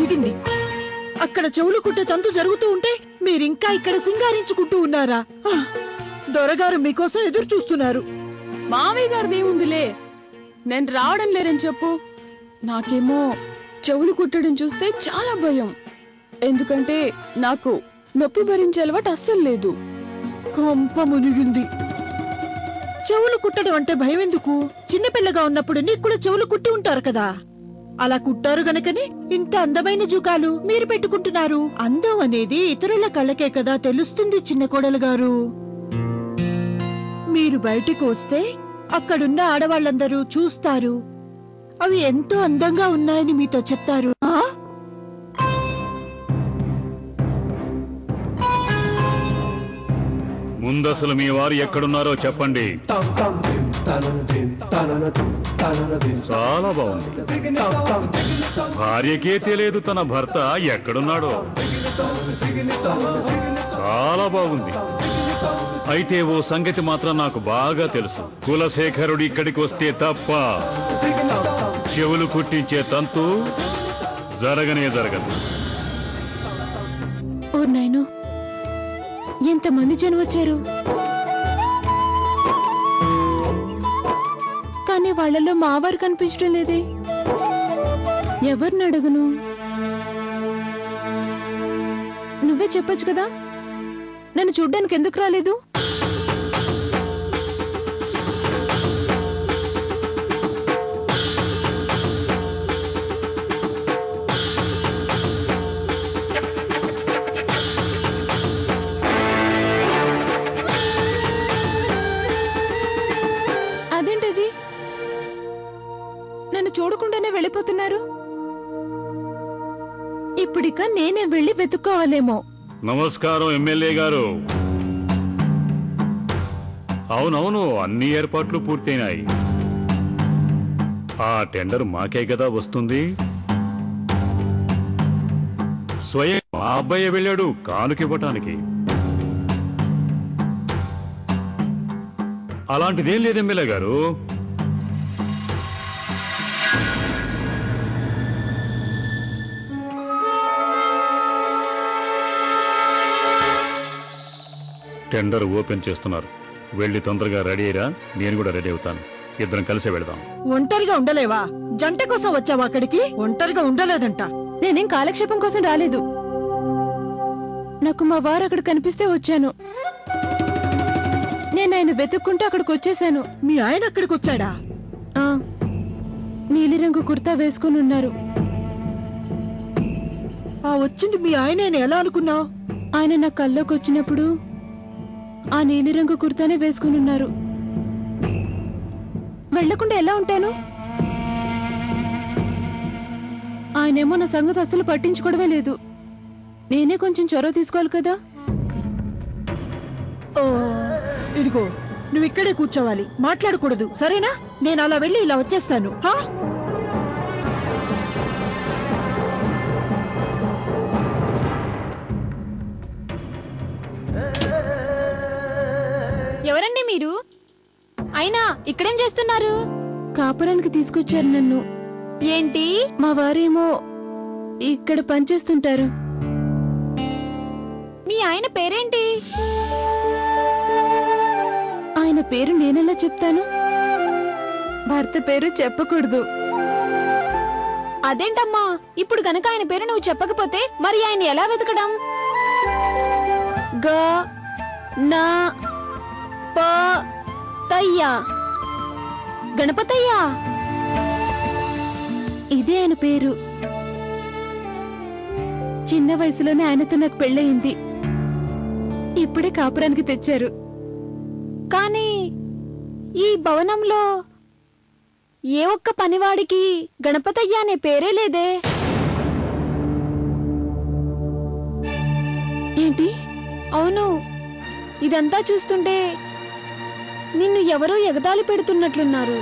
మునిగింది. అక్కడ చెవులు కుట్టే తంతు జరుగుతూ ఉంటే మీరింకా ఇక్కడ సింగారించుకుంటూ ఉన్నారా? దొరగారు మీకోసం ఎదురు చూస్తున్నారు. మావయ్య గారిదేముందిలే, నేను రావడం లేరని చెప్పు. నాకేమో చెవులు కుట్టడం చూస్తే చాలా భయం. ఎందుకంటే నాకు నొప్పి భరించే అలవాటు అస్సలు లేదు. కొంప మునిగింది. చెవులు కుట్టడం అంటే భయం ఎందుకు? చిన్నపిల్లగా ఉన్నప్పుడు నీకు కూడా చెవులు కుట్టి ఉంటారు కదా. అలా కుట్టారు గనకని ఇంత అందమైన జుకాలు మీరు పెట్టుకుంటున్నారు. అందం అనేది ఇతరుల కళ్ళకే కదా తెలుస్తుంది చిన్న కోడలు గారు. మీరు బయటికి వస్తే అక్కడున్న ఆడవాళ్ళందరూ చూస్తారు. అవి ఎంతో అందంగా ఉన్నాయని మీతో చెప్తారు. ముందసలు మీ వారు ఎక్కడున్నారో చెప్పండి. చాలా బాగుంది. భార్యకే తెలియదు తన భర్త ఎక్కడున్నాడో. చాలా బాగుంది. అయితే ఓ సంగతి మాత్రం నాకు బాగా తెలుసు. కులశేఖరుడు ఇక్కడికి వస్తే తప్ప చెవులు కుట్టించే తంతు జరగనే జరగదు. ఎంతమంది జనం వచ్చారు, కానీ వాళ్లలో మావారు కనిపించడం లేదే. ఎవరిని అడుగును? నువ్వే చెప్పొచ్చు కదా, నన్ను చూడ్డానికి ఎందుకు రాలేదు? నన్ను చూడకుండానే వెళ్ళిపోతున్నారు. ఇప్పుడిక నేనే వెళ్ళి వెతుక్కోవాలేమో. నమస్కారం ఎమ్మెల్యే గారు. అవునవును, అన్ని ఏర్పాట్లు పూర్తయినాయి. ఆ టెండర్ మాకే కదా వస్తుంది. స్వయం మా అబ్బాయి వెళ్ళాడు కానుకివ్వటానికి. అలాంటిదేం లేదు ఎమ్మెల్యే గారు. టెండర్ ఓపెన్ చేస్తున్నారు. వెళ్ళి తొందరగా రెడీ అయ్యరా. నేను కూడా రెడీ అవుతాను. ఇద్దరం కలిసే వెళదాం. ఒంటరిగా ఉండలేవా? జంట కోసం వచ్చావా అక్కడికి? ఒంటరిగా ఉండలేదంట. నేనేం కాలక్షేపం కోసం రాలేదు. నాకు మా వారు అక్కడ కనిపిస్తే వచ్చాను. నేను ఆయన వెతుక్కుంటూ అక్కడికి వచ్చేసాను. మీ ఆయన అక్కడికి వచ్చాడా? నీలిరంగు కుర్తా వేసుకుని ఉన్నారు. వచ్చింది మీ ఆయన ఎలా అనుకున్నావు? ఆయన నా కల్లోకి వచ్చినప్పుడు ఆ నీలిరంగు కుర్తానే వేసుకుని ఉన్నారు. వెళ్లకుండా ఎలా ఉంటాను? ఆయనేమో నా సంగతి అస్సలు పట్టించుకోవడమే లేదు. నేనే కొంచెం చొరవ తీసుకోవాలి కదా. ఇదిగో, నువ్వు ఇక్కడే కూర్చోవాలి, మాట్లాడకూడదు, సరేనా? నేను అలా వెళ్ళి ఇలా వచ్చేస్తాను. ఎవరండి మీరు? అయినా ఇక్కడేం చేస్తున్నారు? కాపురానికి తీసుకొచ్చారు నన్ను. ఏంటి? మా వారేమో ఇక్కడ పనిచేస్తుంటారు. మీ ఆయన పేరేంటి? ఆయన పేరు నేనెలా చెప్తాను? భర్త పేరు చెప్పకూడదు. అదేంటమ్మా, ఇప్పుడు గనక ఆయన పేరు నువ్వు చెప్పకపోతే మరి ఆయన ఎలా వెతకడం? గణపతయ్య, ఇదే ఆయన పేరు. చిన్న వయసులోనే ఆయనతో నాకు పెళ్ళయింది. ఇప్పుడే కాపురానికి తెచ్చారు. కానీ ఈ భవనంలో ఏ ఒక్క పనివాడికి గణపతయ్య అనే పేరే లేదే. ఏంటి? అవును, ఇదంతా చూస్తుంటే నిన్ను ఎవరో ఎగతాళి పెడుతున్నట్లున్నారు.